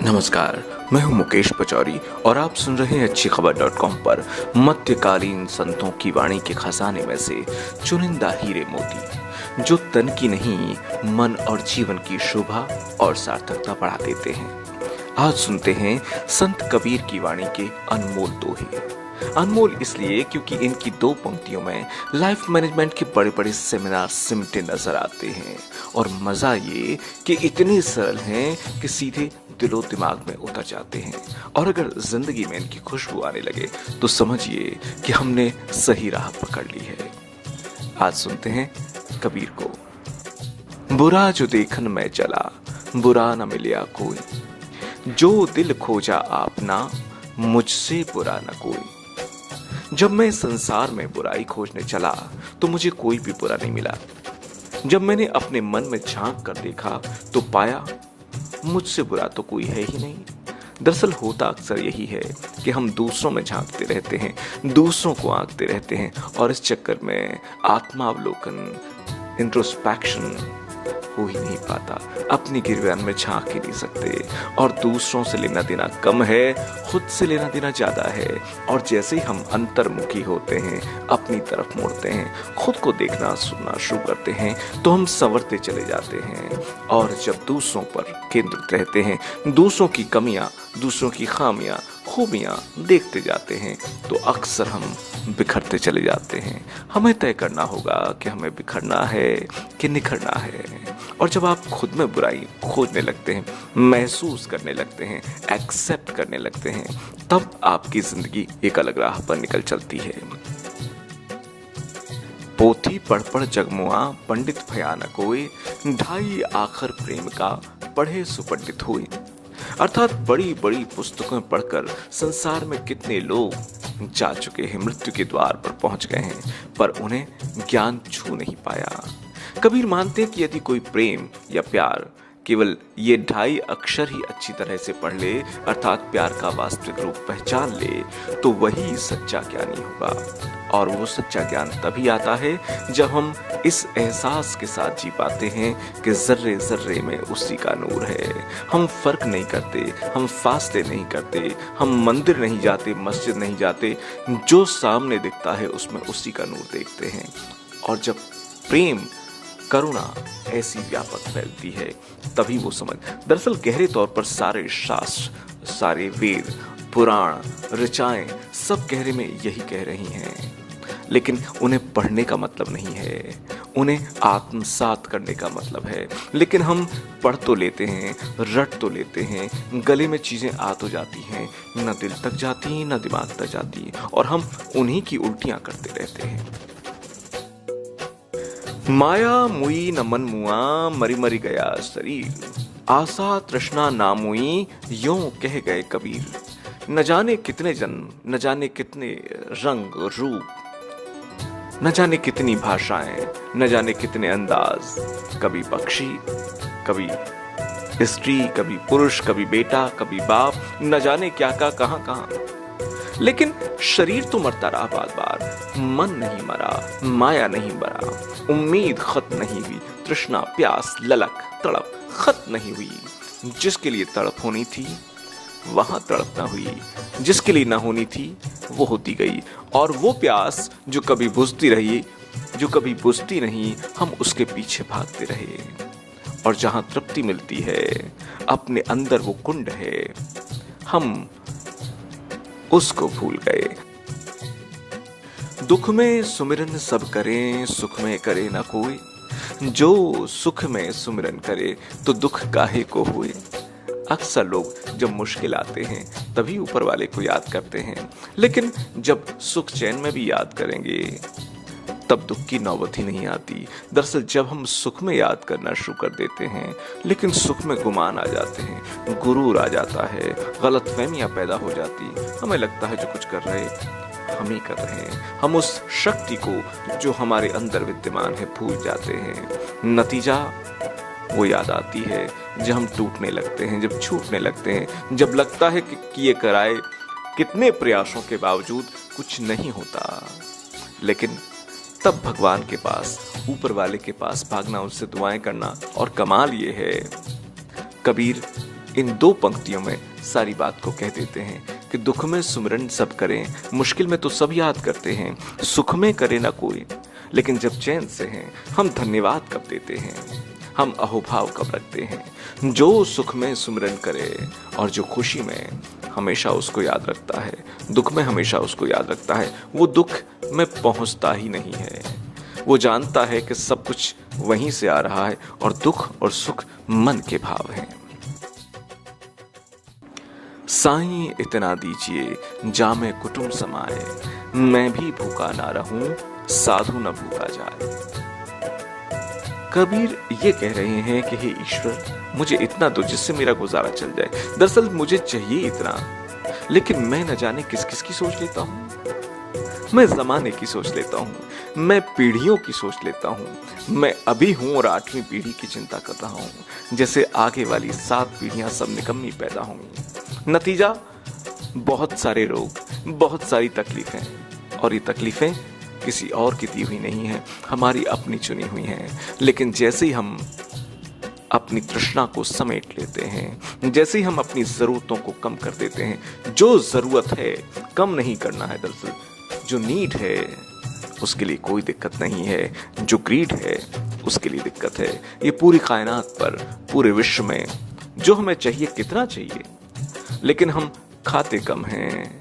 नमस्कार, मैं हूं मुकेश पचौरी और आप सुन रहे हैं अच्छी खबर.com पर मध्यकालीन संतों की वाणी के खजाने में से चुनिंदा हीरे मोती जो तन की नहीं मन और जीवन की शोभा और सार्थकता बढ़ा देते हैं। आज सुनते हैं संत कबीर की वाणी के अनमोल दोहे। अनमोल इसलिए क्योंकि इनकी दो पंक्तियों में लाइफ मैनेजमेंट के बड़े बड़े सेमिनार सिमटे नजर आते हैं और मजा ये कि इतने सरल हैं कि सीधे दिलो दिमाग में उतर जाते हैं और अगर जिंदगी में इनकी खुशबू आने लगे तो समझिए कि हमने सही राह पकड़ ली है। आज सुनते हैं कबीर को। बुरा जो देखन में चला बुरा न मिलिया कोई, जो दिल खोजा आपना मुझसे बुरा न कोई। जब मैं संसार में बुराई खोजने चला तो मुझे कोई भी बुरा नहीं मिला। जब मैंने अपने मन में झांक कर देखा तो पाया मुझसे बुरा तो कोई है ही नहीं। दरअसल होता अक्सर यही है कि हम दूसरों में झांकते रहते हैं, दूसरों को आंकते रहते हैं और इस चक्कर में आत्मावलोकन इंट्रोस्पेक्शन हो ही नहीं पाता। अपनी गिरवान में झांक ही नहीं सकते और दूसरों से लेना देना कम है, खुद से लेना देना ज्यादा है। और जैसे ही हम अंतर्मुखी होते हैं, अपनी तरफ मुड़ते हैं, खुद को देखना सुनना शुरू करते हैं तो हम संवरते चले जाते हैं। और जब दूसरों पर केंद्रित रहते हैं, दूसरों की कमियां, दूसरों की खामियां, खूबियां देखते जाते हैं तो अक्सर हम बिखरते चले जाते हैं। हमें तय करना होगा कि हमें बिखरना है कि निखरना है। और जब आप खुद में बुराई खोजने लगते हैं, महसूस करने लगते हैं, एक्सेप्ट करने लगते हैं, तब आपकी जिंदगी एक अलग राह पर निकल चलती है। पोथी पढ़ पढ़ जगमुआ पंडित भयानक होए, ढाई आखर प्रेम का पढ़े सुपंडित हुए। अर्थात बड़ी बड़ी पुस्तकें पढ़कर संसार में कितने लोग जा चुके हैं, मृत्यु के द्वार पर पहुंच गए हैं, पर उन्हें ज्ञान छू नहीं पाया। कबीर मानते हैं कि यदि कोई प्रेम या प्यार केवल ये ढाई अक्षर ही अच्छी तरह से पढ़ ले, अर्थात प्यार का वास्तविक रूप पहचान ले, तो वही सच्चा ज्ञानी होगा। और वो सच्चा ज्ञान तभी आता है जब हम इस एहसास के साथ जी पाते हैं कि जर्रे जर्रे में उसी का नूर है। हम फर्क नहीं करते, हम फासले नहीं करते, हम मंदिर नहीं जाते, मस्जिद नहीं जाते, जो सामने दिखता है उसमें उसी का नूर देखते हैं। और जब प्रेम करुणा ऐसी व्यापक फैलती है तभी वो समझ। दरअसल गहरे तौर पर सारे शास्त्र, सारे वेद, पुराण, ऋचाएं सब गहरे में यही कह रही हैं, लेकिन उन्हें पढ़ने का मतलब नहीं है, उन्हें आत्मसात करने का मतलब है। लेकिन हम पढ़ तो लेते हैं, रट तो लेते हैं, गले में चीजें आ तो जाती हैं, न दिल तक जाती न दिमाग तक जाती, और हम उन्हीं की उल्टियां करते रहते हैं। माया मुई न मन मुआ, मरी मरी गया शरीर, आशा तृष्णा नामुई, यों कह गए कबीर। न जाने कितने जन्म, न जाने कितने रंग रूप, न जाने कितनी भाषाएं, न जाने कितने अंदाज, कभी पक्षी, कभी स्त्री, कभी पुरुष, कभी बेटा, कभी बाप, न जाने क्या का कहां कहां। लेकिन शरीर तो मरता रहा बार बार, मन नहीं मरा, माया नहीं मरा, उम्मीद खत्म नहीं हुई, तृष्णा प्यास ललक तड़प खत्म नहीं हुई। जिसके लिए तड़प होनी थी वहां तड़प ना हुई, जिसके लिए ना होनी थी वो होती गई। और वो प्यास जो कभी बुझती रही, जो कभी बुझती नहीं, हम उसके पीछे भागते रहे। और जहां तृप्ति मिलती है, अपने अंदर वो कुंड है, हम उसको भूल गए। दुख में सुमिरन सब करें, सुख में करे ना कोई, जो सुख में सुमिरन करे तो दुख काहे को हुए। अक्सर लोग जब मुश्किल आते हैं तभी ऊपर वाले को याद करते हैं, लेकिन जब सुख चैन में भी याद करेंगे तब दुख की नौबत ही नहीं आती। दरअसल जब हम सुख में याद करना शुरू कर देते हैं लेकिन सुख में गुमान आ जाते हैं, गुरूर आ जाता है, गलतफहमियां पैदा हो जाती, हमें लगता है जो कुछ कर रहे हम ही कर रहे हैं। हम उस शक्ति को जो हमारे अंदर विद्यमान है भूल जाते हैं। नतीजा वो याद आती है जब हम टूटने लगते हैं, जब छूटने लगते हैं, जब लगता है कि ये कराए कितने प्रयासों के बावजूद कुछ नहीं होता। लेकिन तब भगवान के पास, ऊपर वाले के पास भागना, उससे दुआएं करना। और कमाल ये है, कबीर इन 2 पंक्तियों में सारी बात को कह देते हैं कि दुख में सुमिरन सब करें, मुश्किल में तो सब याद करते हैं, सुख में करे ना कोई, लेकिन जब चैन से हैं हम धन्यवाद कब देते हैं, हम अहोभाव कब रखते हैं। जो सुख में सुमिरन करे और जो खुशी में हमेशा उसको याद रखता है, दुख में हमेशा उसको याद रखता है, वो दुख में पहुंचता ही नहीं है। वो जानता है कि सब कुछ वहीं से आ रहा है और दुख और सुख मन के भाव हैं। साईं इतना दीजिए जामे कुटुंब समाए, मैं भी भूखा ना रहूं साधु न भूखा जाए। कबीर ये कह रहे हैं कि हे ईश्वर, मुझे इतना दो जिससे मेरा गुजारा चल जाए। दरअसल मुझे चाहिए इतना, लेकिन मैं न जाने किस किस की सोच लेता हूँ। मैं जमाने की सोच लेता हूँ, मैं पीढ़ियों की सोच लेता हूँ। मैं अभी हूँ और 8वीं पीढ़ी की चिंता कर रहा हूँ, जैसे आगे वाली 7 पीढ़ियां सब निकम्मी पैदा होंगी। नतीजा बहुत सारे रोग, बहुत सारी तकलीफें, और ये तकलीफें किसी और की दी हुई नहीं है, हमारी अपनी चुनी हुई हैं। लेकिन जैसे ही हम अपनी तृष्णा को समेट लेते हैं, जैसे ही हम अपनी जरूरतों को कम कर देते हैं, जो जरूरत है कम नहीं करना है, दरअसल जो नीड है उसके लिए कोई दिक्कत नहीं है, जो ग्रीड है उसके लिए दिक्कत है। ये पूरी कायनात पर, पूरे विश्व में जो हमें चाहिए कितना चाहिए, लेकिन हम खाते कम हैं,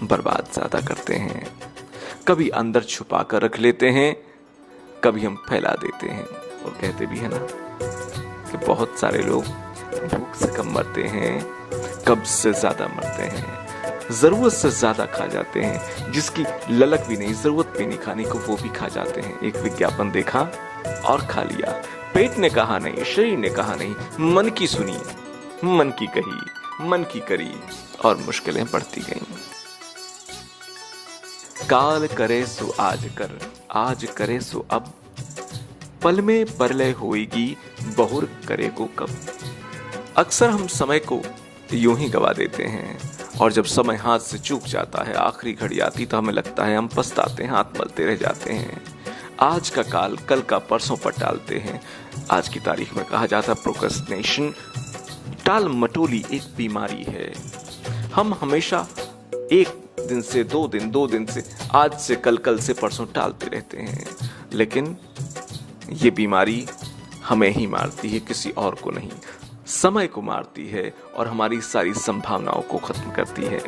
बर्बाद ज्यादा करते हैं। कभी अंदर छुपा कर रख लेते हैं, कभी हम फैला देते हैं। और कहते भी है ना कि बहुत सारे लोग भूख से कम मरते हैं, कब्ज से ज्यादा मरते हैं, जरूरत से ज्यादा खा जाते हैं, जिसकी ललक भी नहीं, जरूरत भी नहीं खाने को, वो भी खा जाते हैं। एक विज्ञापन देखा और खा लिया, पेट ने कहा नहीं, शरीर ने कहा नहीं, मन की सुनी, मन की कही, मन की करी, और मुश्किलें बढ़ती गईं। काल करे सो आज कर, आज करे सो अब, पल में परलय होएगी, बहुर करे को कब। अक्सर हम समय को यूं ही गवा देते हैं, और जब समय हाथ से चूक जाता है, आखिरी घड़ी आती तो हमें लगता है हम पछताते हैं, हाथ मलते रह जाते हैं। आज का काल कल का परसों पर टालते हैं। आज की तारीख में कहा जाता है प्रोक्रेस्टिनेशन, टाल मटोली एक बीमारी है। हम हमेशा एक दिन से 2 दिन, 2 दिन से आज से कल, कल से परसों टालते रहते हैं, लेकिन ये बीमारी हमें ही मारती है, किसी और को नहीं। समय को मारती है और हमारी सारी संभावनाओं को खत्म करती है।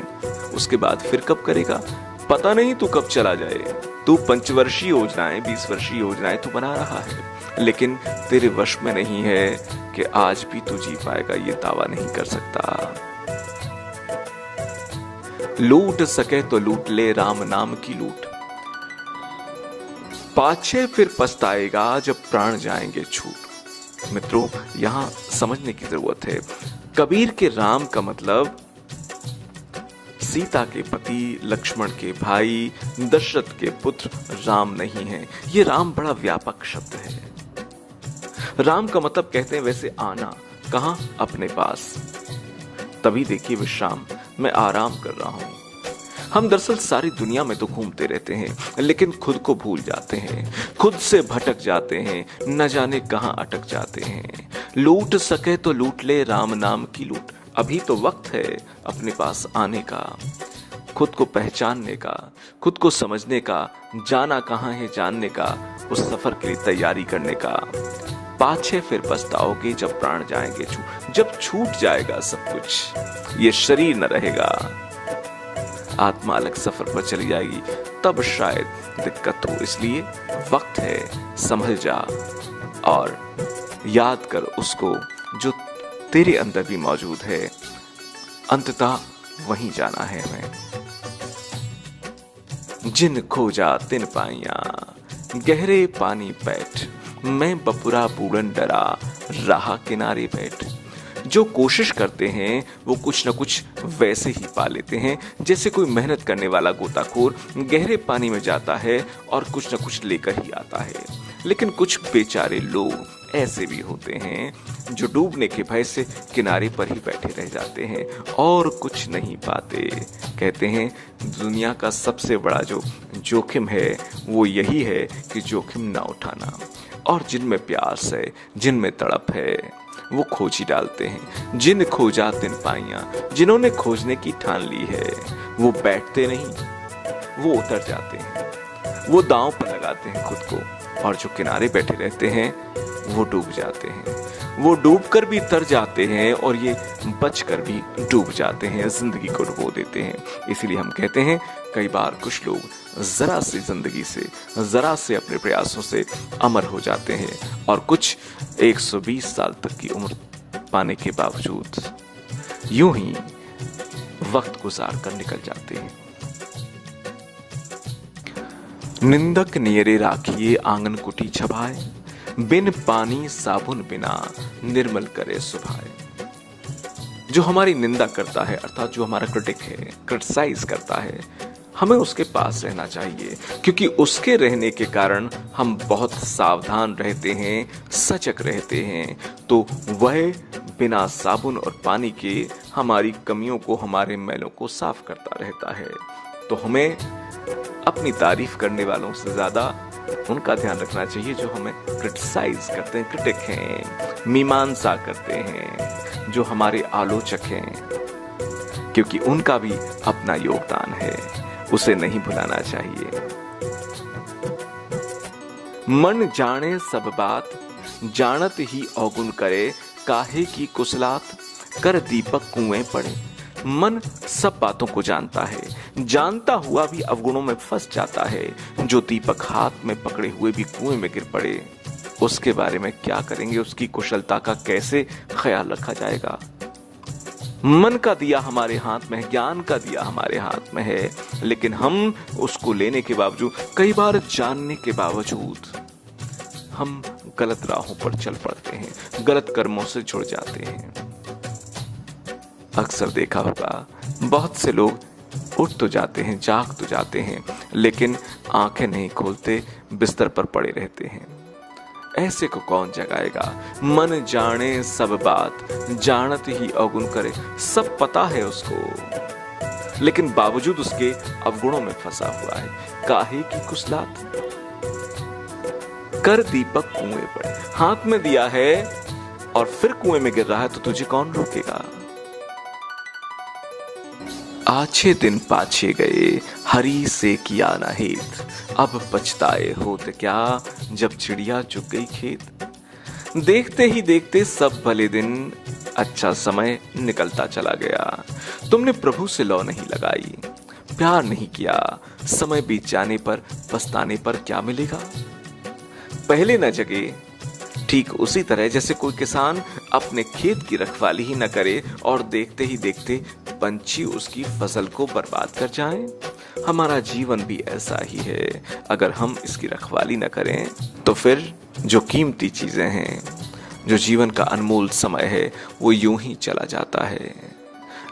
उसके बाद फिर कब करेगा पता नहीं, तू कब चला जाए। तू 5 वर्षीय योजनाएं, 20 वर्षीय योजनाएं तू बना रहा है, लेकिन तेरे वश में नहीं है कि आज भी तू जी पाएगा, ये दावा नहीं कर सकता। लूट सके तो लूट ले राम नाम की लूट, पाछे फिर पछताएगा जब प्राण जाएंगे छूट। मित्रों, यहां समझने की जरूरत है, कबीर के राम का मतलब सीता के पति, लक्ष्मण के भाई, दशरथ के पुत्र राम नहीं है। ये राम बड़ा व्यापक शब्द है। राम का मतलब कहते हैं वैसे आना, कहां? अपने पास। तभी देखिए विश्राम, मैं आराम कर रहा हूं। हम दरअसल सारी दुनिया में तो घूमते रहते हैं, लेकिन खुद को भूल जाते हैं, खुद से भटक जाते हैं, न जाने कहां अटक जाते हैं। लूट सके तो लूट ले राम नाम की लूट। अभी तो वक्त है अपने पास आने का, खुद को पहचानने का, खुद को समझने का, जाना कहां है जानने का, उस सफर के लिए तैयारी करने का। पाछे फिर पछताओगे जब प्राण जाएंगे छूट। जब छूट जाएगा सब कुछ, ये शरीर न रहेगा, आत्मा अलग सफर पर चली जाएगी, तब शायद दिक्कत हो। इसलिए वक्त है, संभल जा और याद कर उसको जो तेरे अंदर भी मौजूद है। अंततः वहीं जाना है हमें। जिन खोजा तिन पाइया, गहरे पानी बैठ, मैं बपुरा बूढ़न डरा, राह किनारे बैठ। जो कोशिश करते हैं वो कुछ न कुछ वैसे ही पा लेते हैं, जैसे कोई मेहनत करने वाला गोताखोर गहरे पानी में जाता है और कुछ न कुछ लेकर ही आता है। लेकिन कुछ बेचारे लोग ऐसे भी होते हैं जो डूबने के भय से किनारे पर ही बैठे रह जाते हैं और कुछ नहीं पाते। कहते हैं दुनिया का सबसे बड़ा जो जोखिम है वो यही है कि जोखिम ना उठाना। और जिनमें प्यास है, जिनमें तड़प है, वो खोज ही डालते हैं। जिन खोजा तिन पाइयां, जिन्होंने खोजने की ठान ली है वो बैठते नहीं, वो उतर जाते हैं। वो दांव पर लगाते हैं खुद को, और जो किनारे बैठे रहते हैं वो डूब जाते हैं। वो डूब कर भी तर जाते हैं और ये बच कर भी डूब जाते हैं, जिंदगी को डुबो देते हैं। इसीलिए हम कहते हैं कई बार कुछ लोग जरा सी जिंदगी से, जरा से अपने प्रयासों से अमर हो जाते हैं, और कुछ 120 साल तक की उम्र पाने के बावजूद यूं ही वक्त गुजार कर निकल जाते हैं। निंदक नियरे राखिए आंगन कुटी छभाए, बिन पानी साबुन बिना निर्मल करे सुभाए। जो हमारी निंदा करता है, अर्थात जो हमारा क्रिटिक है, क्रिटिसाइज करता है, हमें उसके पास रहना चाहिए, क्योंकि उसके रहने के कारण हम बहुत सावधान रहते हैं, सजग रहते हैं। तो वह बिना साबुन और पानी के हमारी कमियों को, हमारे मैलों को साफ करता रहता है। तो हमें अपनी तारीफ करने वालों से ज्यादा उनका ध्यान रखना चाहिए जो हमें क्रिटिसाइज करते हैं, क्रिटिक हैं, मीमांसा करते हैं, जो हमारे आलोचक हैं, क्योंकि उनका भी अपना योगदान है, उसे नहीं भुलाना चाहिए। मन जाने सब बात, जानत ही अवगुण करे, काहे की कुसलात, कर दीपक कुएं पड़े। मन सब बातों को जानता है, जानता हुआ भी अवगुणों में फंस जाता है। जो दीपक हाथ में पकड़े हुए भी कुएं में गिर पड़े, उसके बारे में क्या करेंगे, उसकी कुशलता का कैसे ख्याल रखा जाएगा। मन का दिया हमारे हाथ में है, ज्ञान का दिया हमारे हाथ में है, लेकिन हम उसको लेने के बावजूद, कई बार जानने के बावजूद हम गलत राहों पर चल पड़ते हैं, गलत कर्मों से जुड़ जाते हैं। अक्सर देखा होगा बहुत से लोग उठ तो जाते हैं, जाग तो जाते हैं, लेकिन आंखें नहीं खोलते, बिस्तर पर पड़े रहते हैं। ऐसे को कौन जगाएगा। मन जाने सब बात, जानत ही अवगुण करे। सब पता है उसको, लेकिन बावजूद उसके अवगुणों में फंसा हुआ है। काहे की कुसलात, कर दीपक कुएं पड़े। हाथ में दिया है और फिर कुएं में गिर रहा है, तो तुझे कौन रोकेगा। आछे दिन पाछे गए, हरी से किया ना हेत, अब पछताए होत क्या, जब चिड़िया चुग गई खेत। देखते ही देखते सब भले दिन, अच्छा समय निकलता चला गया। तुमने प्रभु से लौ नहीं लगाई, प्यार नहीं किया, समय बीत जाने पर, पछताने पर क्या मिलेगा। पहले न जगे, ठीक उसी तरह जैसे कोई किसान अपने खेत की रखवाली ही न करे और देखते ही देखते पंछी उसकी फसल को बर्बाद कर जाएं। हमारा जीवन भी ऐसा ही है। अगर हम इसकी रखवाली न करें तो फिर जो कीमती चीजें हैं, जो जीवन का अनमोल समय है, वो यूं ही चला जाता है।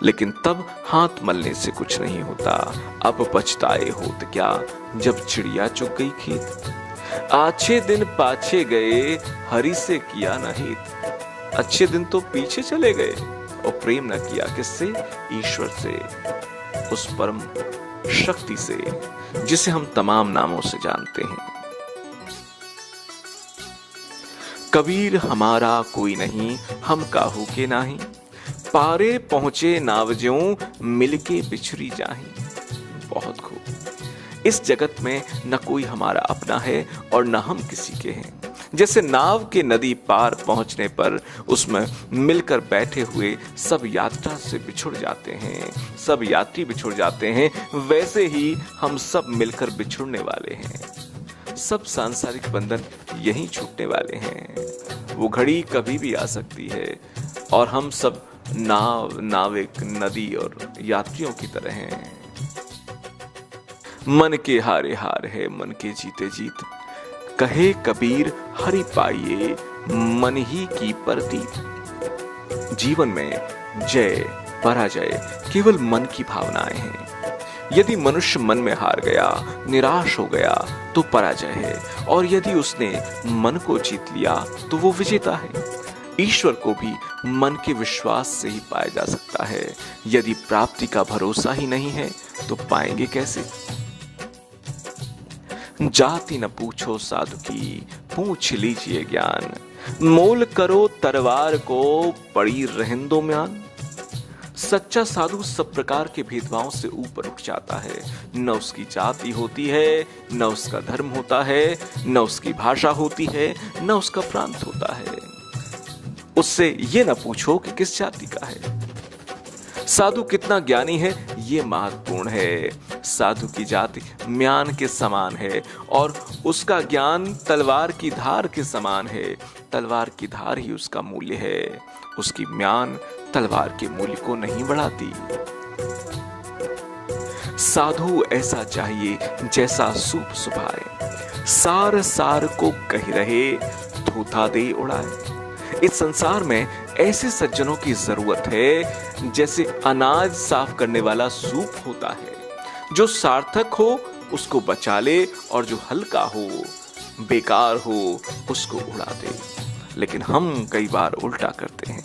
लेकिन तब हाथ मलने से कुछ नहीं होता। अब पछताए होत क्या, जब चिड़िया चुग गई खेत। अच्छे दिन पाछे गए, हरि से किया न हित। अच्छे दिन तो पीछे चले गए और प्रेम न किया किससे, ईश्वर से, उस परम शक्ति से जिसे हम तमाम नामों से जानते हैं। कबीर हमारा कोई नहीं, हम काहू के नाही, पारे पहुंचे नाव ज्यों, मिलके बिछड़ी जाही। बहुत खूब। इस जगत में न कोई हमारा अपना है और न हम किसी के हैं। जैसे नाव के नदी पार पहुंचने पर उसमें मिलकर बैठे हुए सब यात्रा से बिछुड़ जाते हैं, सब यात्री बिछुड़ जाते हैं, वैसे ही हम सब मिलकर बिछुड़ने वाले हैं। सब सांसारिक बंधन यहीं छूटने वाले हैं। वो घड़ी कभी भी आ सकती है और हम सब नाव, नाविक, नदी और यात्रियों की तरह हैं। मन के हारे हार है, मन के जीते जीत, कहे कबीर हरि पाइए, मन ही की प्रतीत। जीवन में जय पराजय केवल मन की भावनाएं हैं। यदि मनुष्य मन में हार गया, निराश हो गया, तो पराजय है, और यदि उसने मन को जीत लिया तो वो विजेता है। ईश्वर को भी मन के विश्वास से ही पाया जा सकता है। यदि प्राप्ति का भरोसा ही नहीं है तो पाएंगे कैसे। जाति न पूछो साधु की, पूछ लीजिए ज्ञान, मोल करो तलवार को पड़ी रहंदो म्यान। सच्चा साधु सब प्रकार के भेदभाव से ऊपर उठ जाता है। न उसकी जाति होती है, न उसका धर्म होता है, न उसकी भाषा होती है, न उसका प्रांत होता है। उससे ये न पूछो कि किस जाति का है। साधु कितना ज्ञानी है ये महत्वपूर्ण है। साधु की जाति म्यान के समान है और उसका ज्ञान तलवार की धार के समान है। तलवार की धार ही उसका मूल्य है, उसकी म्यान तलवार के मूल्य को नहीं बढ़ाती। साधु ऐसा चाहिए जैसा सूप सुभाए, सार सार को कह रहे, धोता दे उड़ाए। इस संसार में ऐसे सज्जनों की जरूरत है जैसे अनाज साफ करने वाला सूप होता है, जो सार्थक हो उसको बचा ले और जो हल्का हो, बेकार हो, उसको उड़ा दे। लेकिन हम कई बार उल्टा करते हैं।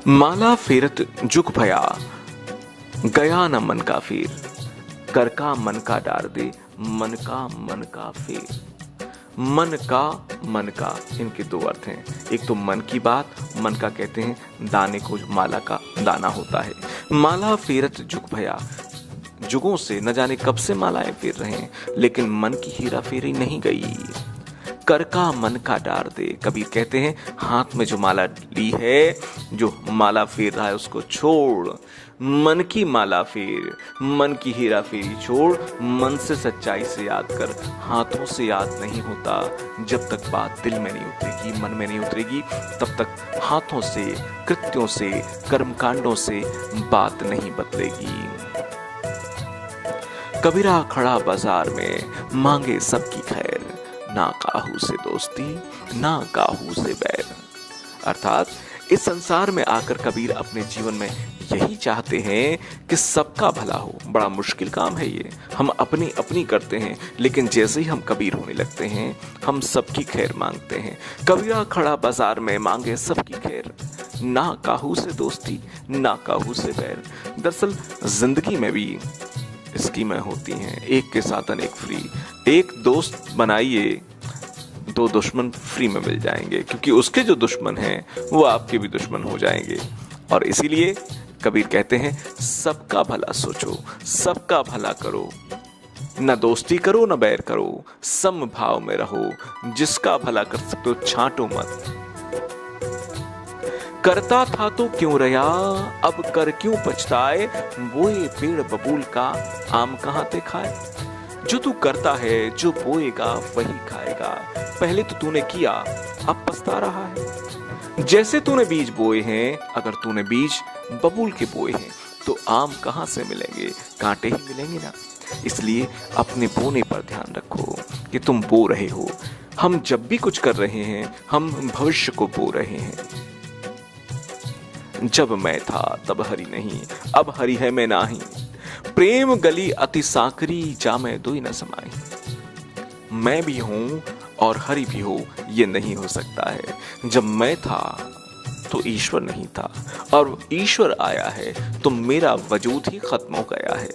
माला फेरत जुग भया, गया न मन का फेर, कर का मन का डार दे, मन का फेर। मन का इनके दो अर्थ हैं। एक तो मन की बात, मन का कहते हैं दाने को, माला का दाना होता है। माला फेरत जुग भया, जुगों से न जाने कब से मालाएं फेर रहे हैं, लेकिन मन की हेरा फेरी नहीं गई। कर का मन का डार दे, कबीर कहते हैं हाथ में जो माला ली है, जो माला फेर रहा है उसको छोड़, मन की माला फेर, मन की हेरा फेरी छोड़, मन से सच्चाई से याद कर। हाथों से याद नहीं होता, जब तक बात दिल में नहीं उतरेगी, मन में नहीं उतरेगी, तब तक हाथों से, कृत्यों से, कर्मकांडों से बात नहीं बदलेगी। कबीरा खड़ा बाजार में मांगे सबकी खैर, ना काहू से दोस्ती, ना काहू से बैर। अर्थात इस संसार में आकर कबीर अपने जीवन में यही चाहते हैं कि सबका भला हो। बड़ा मुश्किल काम है ये, हम अपनी अपनी करते हैं, लेकिन जैसे ही हम कबीर होने लगते हैं हम सबकी खैर मांगते हैं। कबीरा खड़ा बाजार में मांगे सबकी खैर, ना काहू से दोस्ती, ना काहू से बैर। दरअसल जिंदगी में भी स्कीमें होती हैं, एक के साथ अनेक फ्री। एक दोस्त बनाइए, दो दुश्मन फ्री में मिल जाएंगे, क्योंकि उसके जो दुश्मन हैं वो आपके भी दुश्मन हो जाएंगे। और इसीलिए कबीर कहते हैं सबका भला सोचो, सबका भला करो, न दोस्ती करो न बैर करो, सम भाव में रहो, जिसका भला कर सकते हो छांटो मत। करता था तो क्यों रहा, अब कर क्यों पछताए, बोए पेड़ बबूल का आम कहां ते खाए। जो तू करता है, जो बोएगा वही खाएगा। पहले तो तूने किया, अब पछता रहा है। जैसे तूने बीज बोए हैं, अगर तूने बीज बबूल के बोए हैं तो आम कहां से मिलेंगे, कांटे ही मिलेंगे ना। इसलिए अपने बोने पर ध्यान रखो कि तुम बो रहे हो। हम जब भी कुछ कर रहे हैं हम भविष्य को बो रहे हैं। जब मैं था तब हरि नहीं, अब हरि है मैं नाही। प्रेम गली अति साकरी, जामे दोई न समाई। मैं भी हूं और हरि भी हो, ये नहीं हो सकता है। जब मैं था तो ईश्वर नहीं था, और ईश्वर आया है तो मेरा वजूद ही खत्म हो गया है।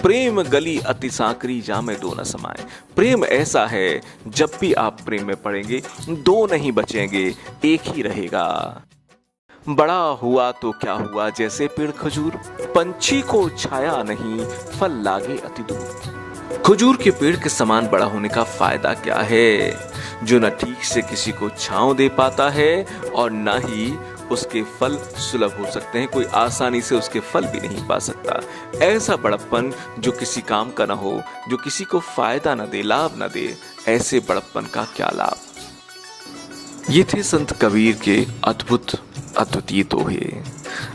प्रेम गली अति साकरी, जामे दो न समाए। प्रेम ऐसा है जब भी आप प्रेम में पड़ेंगे दो नहीं बचेंगे, एक ही रहेगा। बड़ा हुआ तो क्या हुआ, जैसे पेड़ खजूर, पंछी को छाया नहीं, फल लागे अति दूर। खजूर के पेड़ के समान बड़ा होने का फायदा क्या है, जो न ठीक से किसी को छांव दे पाता है और न ही उसके फल सुलभ हो सकते हैं, कोई आसानी से उसके फल भी नहीं पा सकता। ऐसा बड़प्पन जो किसी काम का ना हो, जो किसी को फायदा न दे, लाभ न दे, ऐसे बड़प्पन का क्या लाभ। ये थे संत कबीर के अद्भुत अद्वितीय दोहे।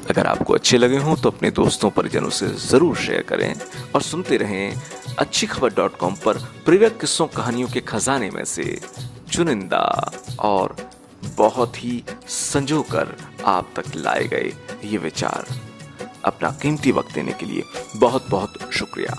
अगर आपको अच्छे लगे हों तो अपने दोस्तों परिजनों से जरूर शेयर करें और सुनते रहें अच्छीखबर.com पर प्रिय किस्सों कहानियों के खजाने में से चुनिंदा और बहुत ही संजोकर आप तक लाए गए ये विचार। अपना कीमती वक्त देने के लिए बहुत बहुत शुक्रिया।